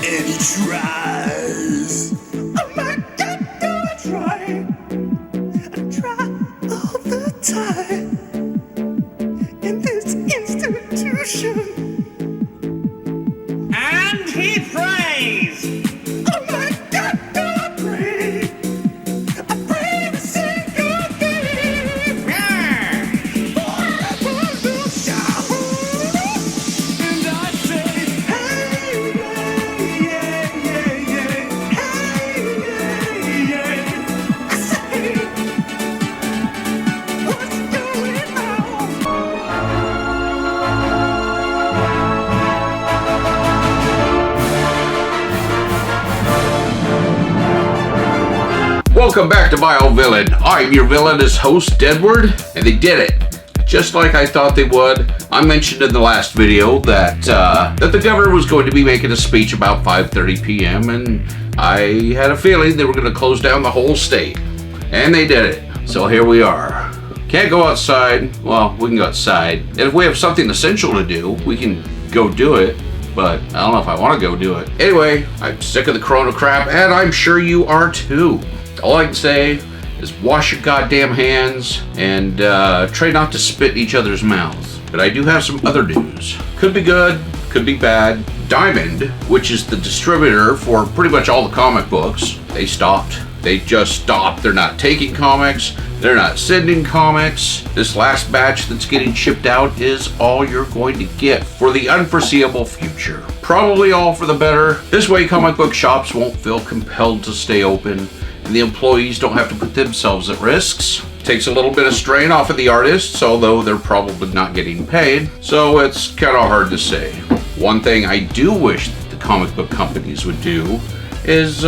And he tries. Oh my God, do I try? I try all the time in this institution. And he prays. Oh my God, do I pray? I pray every single day. And I say, hey, yeah, yeah, yeah, hey, yeah, yeah. I say, what's going on? Welcome back to My Old Villain. I'm your villainous host, Edward, and they did it. Just like I thought they would. I mentioned in the last video that the governor was going to be making a speech about 5:30 p.m. and I had a feeling they were going to close down the whole state. And they did it. So here we are. Can't go outside. Well, we can go outside. And if we have something essential to do, we can go do it. But I don't know if I want to go do it. Anyway, I'm sick of the corona crap, and I'm sure you are too. All I can say is wash your goddamn hands and try not to spit in each other's mouths. But I do have some other news. Could be good, could be bad. Diamond, which is the distributor for pretty much all the comic books, they stopped. They just stopped. They're not taking comics. They're not sending comics. This last batch that's getting shipped out is all you're going to get for the unforeseeable future. Probably all for the better. This way comic book shops won't feel compelled to stay open, and the employees don't have to put themselves at risks. Takes a little bit of strain off of the artists, although they're probably not getting paid, so it's kind of hard to say. One thing I do wish that the comic book companies would do is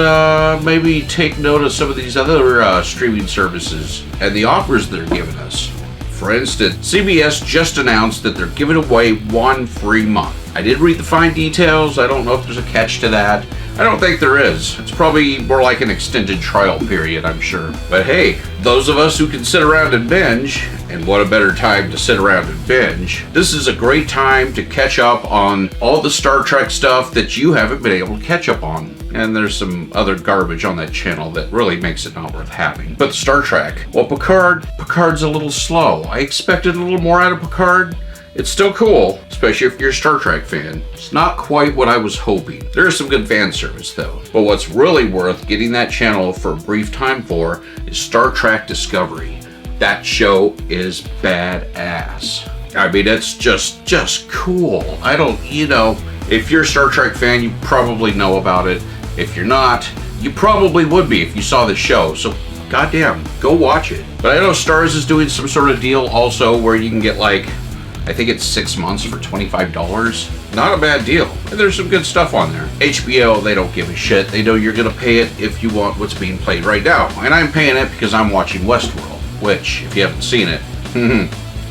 maybe take note of some of these other streaming services and the offers they're giving us. For instance, CBS just announced that they're giving away 1 free month. I did read the fine details. I don't know if there's a catch to that. I don't think there is. It's probably more like an extended trial period, I'm sure. But hey, those of us who can sit around and binge, and what a better time to sit around and binge, this is a great time to catch up on all the Star Trek stuff that you haven't been able to catch up on. And there's some other garbage on that channel that really makes it not worth having. But Star Trek, well, Picard's a little slow. I expected a little more out of Picard. It's still cool, especially if you're a Star Trek fan. It's not quite what I was hoping. There is some good fan service though. But what's really worth getting that channel for a brief time for is Star Trek Discovery. That show is badass. I mean, it's just cool. If you're a Star Trek fan, you probably know about it. If you're not, you probably would be if you saw the show. So goddamn, go watch it. But I know Starz is doing some sort of deal also where you can get I think it's 6 months for $25. Not a bad deal. And there's some good stuff on there. HBO, they don't give a shit. They know you're gonna pay it if you want what's being played right now. And I'm paying it because I'm watching Westworld, which, if you haven't seen it,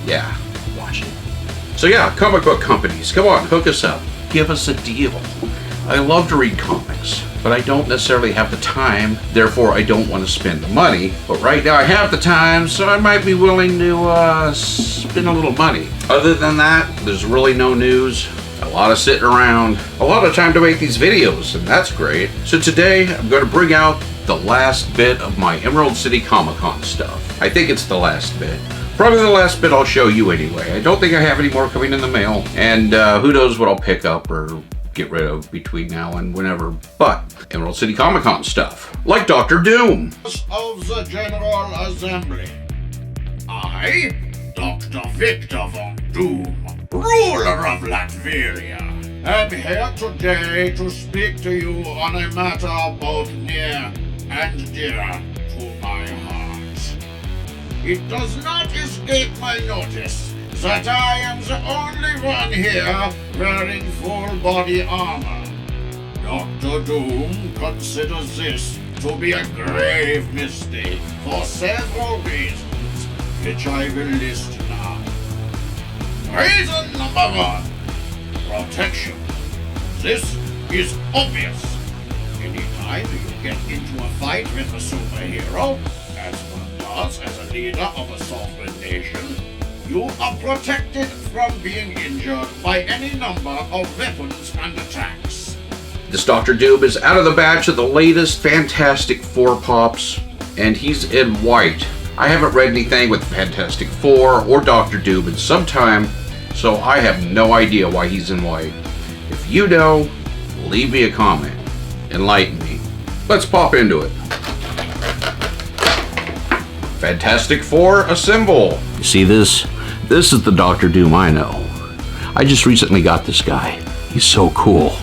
yeah, watch it. So yeah, comic book companies, come on, hook us up. Give us a deal. I love to read comics, but I don't necessarily have the time, therefore I don't want to spend the money. But right now I have the time, so I might be willing to spend a little money. Other than that, there's really no news. A lot of sitting around, a lot of time to make these videos, and that's great. So today I'm going to bring out the last bit of my Emerald City Comic Con stuff. I think it's the last bit. Probably the last bit I'll show you anyway. I don't think I have any more coming in the mail, and who knows what I'll pick up or get rid of between now and whenever. But Emerald City Comic Con stuff, like Dr. Doom. Of the General Assembly. I, Dr. Victor von Doom, ruler of Latveria, am here today to speak to you on a matter both near and dear to my heart. It does not escape my notice that I am the only one here wearing full body armor. Dr. Doom considers this to be a grave mistake for several reasons, which I will list now. Reason number 1, protection. This is obvious. Anytime you get into a fight with a superhero, as one does as a leader of a sovereign nation, you are protected from being injured by any number of weapons and attacks. This Dr. Doom is out of the batch of the latest Fantastic Four pops, and he's in white. I haven't read anything with Fantastic Four or Dr. Doom in some time, so I have no idea why he's in white. If you know, leave me a comment. Enlighten me. Let's pop into it. Fantastic Four Assemble. You see this? This is the Dr. Doom I know. I just recently got this guy. He's so cool.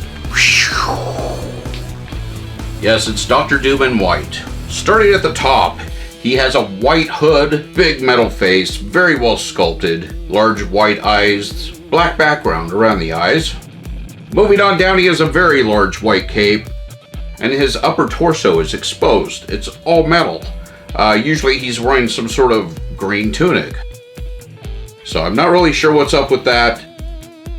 Yes, it's Dr. Doom in white. Starting at the top, he has a white hood, big metal face, very well sculpted, large white eyes, black background around the eyes. Moving on down, he has a very large white cape, and his upper torso is exposed. It's all metal. Usually he's wearing some sort of green tunic. So I'm not really sure what's up with that.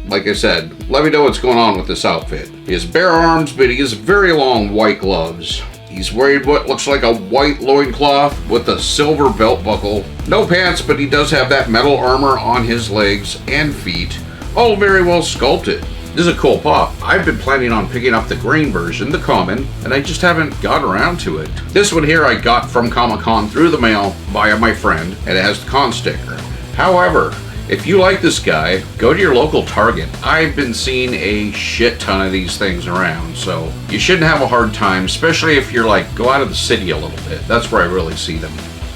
Like I said, let me know what's going on with this outfit. He has bare arms, but he has very long white gloves. He's wearing what looks like a white loincloth with a silver belt buckle. No pants, but he does have that metal armor on his legs and feet. All very well sculpted. This is a cool pop. I've been planning on picking up the green version, the common, and I just haven't gotten around to it. This one here I got from Comic-Con through the mail via my friend, and it has the con sticker. However, if you like this guy, go to your local Target. I've been seeing a shit ton of these things around, so you shouldn't have a hard time, especially if you're like, go out of the city a little bit. That's where I really see them.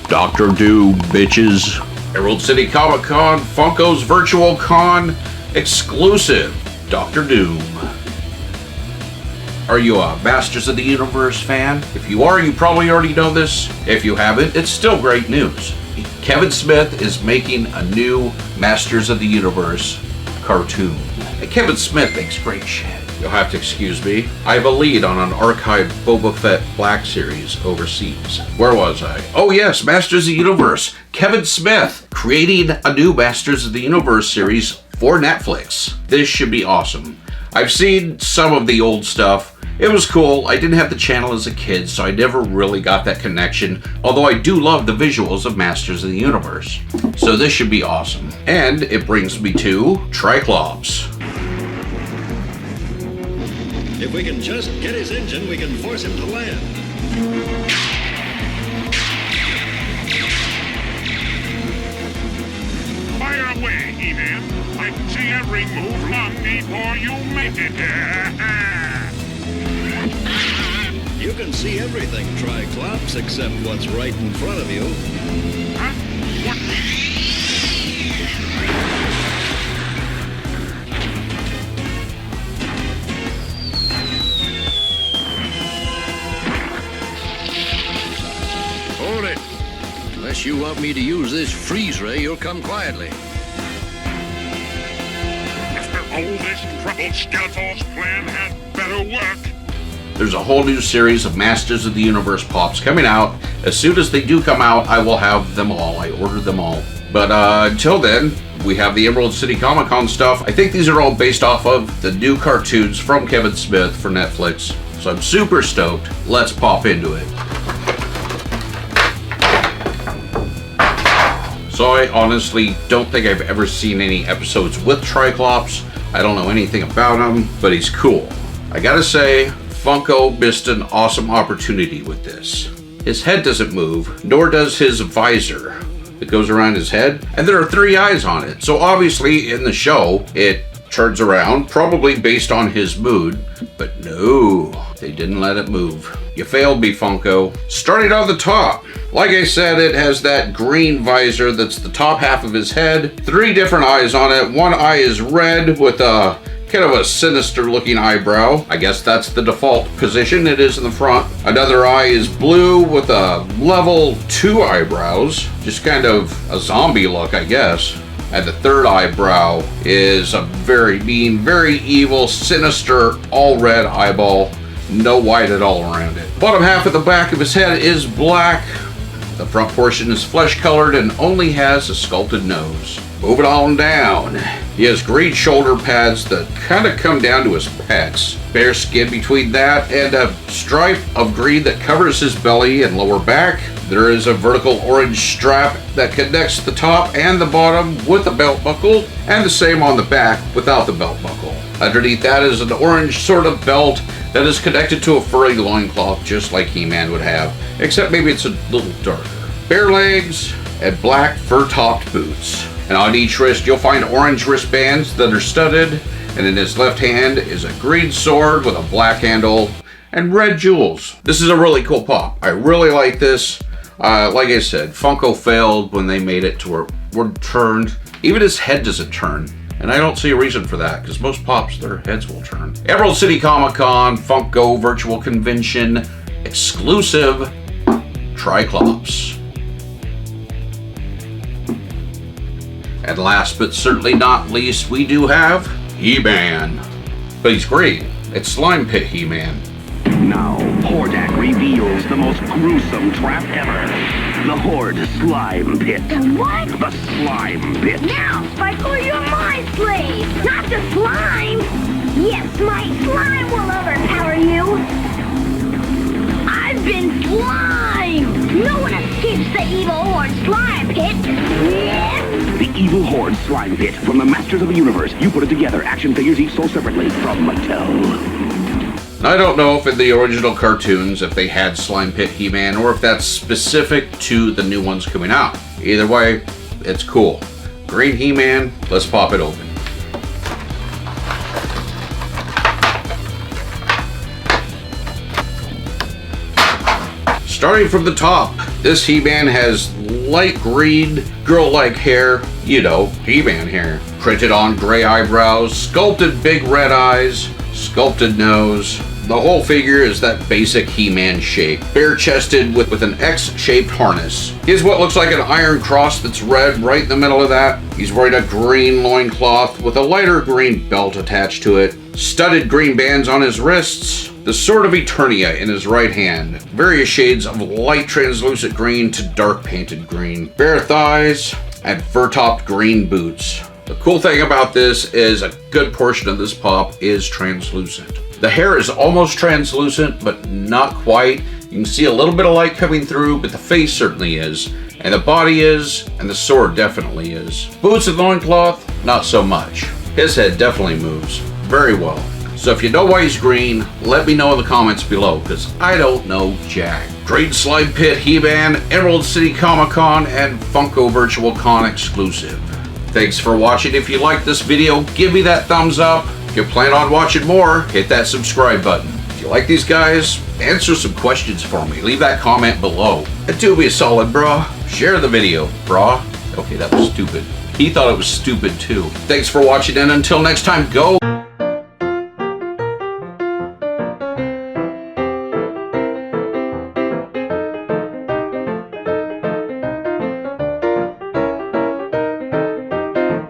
Dr. Doom, bitches. Emerald City Comic Con, Funko's Virtual Con, exclusive Dr. Doom. Are you a Masters of the Universe fan? If you are, you probably already know this. If you haven't, it's still great news. Kevin Smith is making a new Masters of the Universe cartoon. And Kevin Smith makes great shit. You'll have to excuse me. I have a lead on an archived Boba Fett Black series overseas. Where was I? Oh yes, Masters of the Universe. Kevin Smith creating a new Masters of the Universe series for Netflix. This should be awesome. I've seen some of the old stuff. It was cool. I didn't have the channel as a kid, so I never really got that connection, although I do love the visuals of Masters of the Universe. So this should be awesome. And it brings me to Triclops. If we can just get his engine, we can force him to land. Fire away, HeMan. I can see every move long before you make it. You can see everything, Tri-Klops, except what's right in front of you. Huh? What? Hold it. Unless you want me to use this freeze ray, you'll come quietly. After all this trouble, Skeletor's plan had better work. There's a whole new series of Masters of the Universe pops coming out. As soon as they do come out, I will have them all. I ordered them all. But until then, we have the Emerald City Comic Con stuff. I think these are all based off of the new cartoons from Kevin Smith for Netflix. So I'm super stoked. Let's pop into it. So I honestly don't think I've ever seen any episodes with Triclops. I don't know anything about him, but he's cool. I gotta say, Funko missed an awesome opportunity with this. His head doesn't move, nor does his visor that goes around his head, and there are 3 eyes on it. So obviously in the show, it turns around, probably based on his mood, but no, they didn't let it move. You failed me, Funko. Starting on the top, like I said, it has that green visor that's the top half of his head, 3 different eyes on it. One eye is red with a kind of a sinister looking eyebrow. I guess that's the default position it is in the front. Another eye is blue with a level 2 eyebrows. Just kind of a zombie look, I guess. And the third eyebrow is a very mean, very evil, sinister, all red eyeball. No white at all around it. Bottom half of the back of his head is black. The front portion is flesh colored and only has a sculpted nose. Moving on down, he has green shoulder pads that kind of come down to his pecs. Bare skin between that and a stripe of green that covers his belly and lower back. There is a vertical orange strap that connects the top and the bottom with a belt buckle, and the same on the back without the belt buckle. Underneath that is an orange sort of belt that is connected to a furry loincloth just like He-Man would have, except maybe it's a little darker. Bare legs and black fur-topped boots. And on each wrist you'll find orange wristbands that are studded, and in his left hand is a green sword with a black handle and red jewels. This is a really cool pop. I really like this. Like I said, Funko failed when they made it to where it turned. Even his head doesn't turn. And I don't see a reason for that, because most pops, their heads will turn. Emerald City Comic Con Funko Virtual Convention exclusive Tri-Klops. And last but certainly not least, we do have HeMan. But he's green. It's Slime Pit HeMan. Now, Hordak reveals the most gruesome trap ever. The Horde Slime Pit. The what? The Slime Pit. Now, Spike, you're my slave, not the slime. Yes, my slime will overpower you. I've been slime. No one escapes the evil Horde Slime Pit. Yes. The evil Horde Slime Pit from the Masters of the Universe. You put it together. Action figures each sold separately from Mattel. I don't know if in the original cartoons if they had Slime Pit He-Man or if that's specific to the new ones coming out. Either way, it's cool. Green He-Man, let's pop it open. Starting from the top, this He-Man has light green, girl-like hair, you know, He-Man hair. Printed on gray eyebrows, sculpted big red eyes, sculpted nose. The whole figure is that basic He-Man shape, bare-chested with an X-shaped harness. He has what looks like an iron cross that's red right in the middle of that. He's wearing a green loincloth with a lighter green belt attached to it, studded green bands on his wrists, the Sword of Eternia in his right hand, various shades of light translucent green to dark painted green, bare thighs, and fur-topped green boots. The cool thing about this is a good portion of this pop is translucent. The hair is almost translucent, but not quite. You can see a little bit of light coming through, but the face certainly is. And the body is, and the sword definitely is. Boots and loincloth, not so much. His head definitely moves very well. So if you know why he's green, let me know in the comments below, because I don't know jack. Green Slime Pit He-Man, Emerald City Comic Con, and Funko Virtual Con exclusive. Thanks for watching. If you liked this video, give me that thumbs up. If you plan on watching more, hit that subscribe button. If you like these guys, answer some questions for me. Leave that comment below. And do me a solid, brah. Share the video, brah. Okay, that was stupid. He thought it was stupid too. Thanks for watching, and until next time, go.